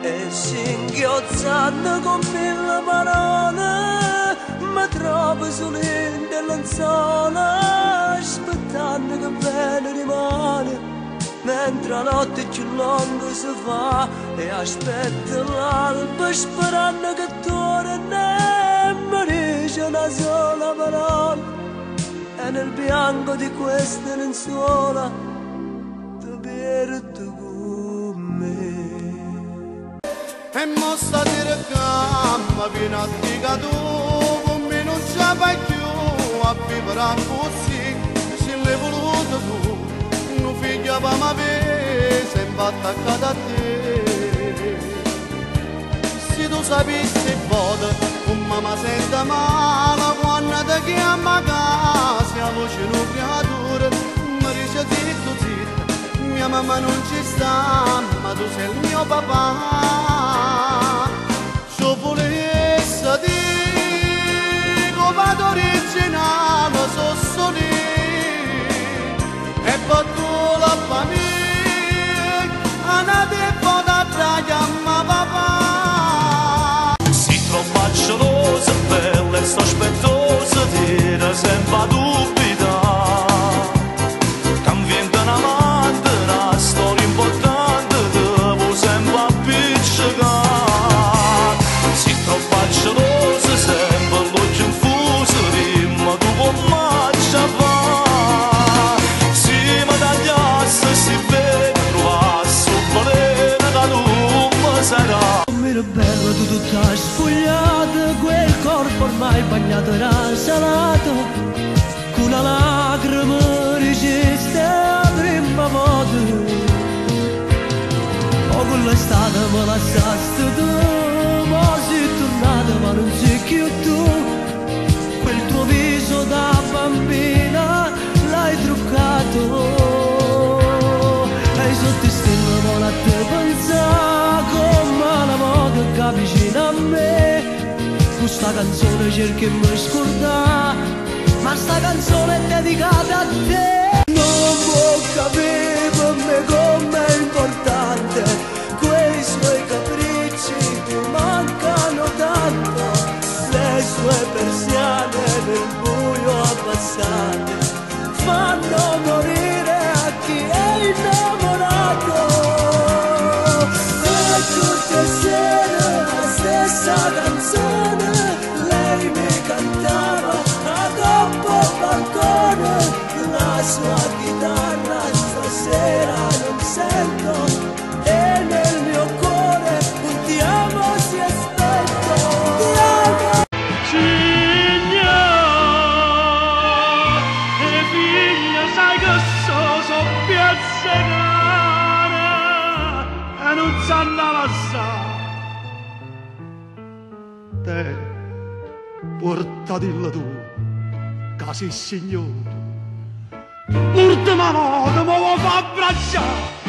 e singhiozzando con mille parole mi trovo solo in dell'anzola aspettando che bene rimane mentre la notte più lunga si fa e aspetto l'alba sperando che torna e mi dice una sola parola e nel bianco di queste lenzuola ti perdo con me. E mo sta di recamma piena di caduto con me non ce la fai più a vivere così se l'hai voluto tu un figlio per me sempre attaccato a te se tu sapessi voto come mi sento male quando ti chiama a casa la voce di una creatura mi dice zitto zitto mia mamma non ci sta ma tu sei il mio papà se volessi dico vado originale so solo e per tu la famiglia una tempo da chiama papà si troppo gelosa bella e sospettosa tira sempre a dubitare cambiando una amante una storia importante devo sempre appiccicare si troppo gelosa sempre l'occhio infuso dimma tu vuoi marcia va si mi tagliasse si vede trovasse un valere da tu mi sarà Meno bello tu tutta sfogliata quel corpo ormai bagnato era salato con una lacrima resiste a prima volta o con l'estate me lasciaste tu ma sei tornata ma non sei più tu quel tuo viso da bambina l'hai truccato e sotto stelle non a te pensare come la moda che vicino a me questa canzone cerchi di mi scordare ma sta canzone è dedicata a te non può capire per me com'è importante quei suoi capricci che mancano tanto le sue persiane nel buio abbassate fanno morire a chi è innamorato e tutte sere la stessa canzone lei mi cantava a coppo balcone la sua chitarra stasera non sento e nel mio cuore un ti amo si aspetta ti amo non sanno lassare te portatilla tu che sei signore l'ultima volta mi vuoi far abbracciare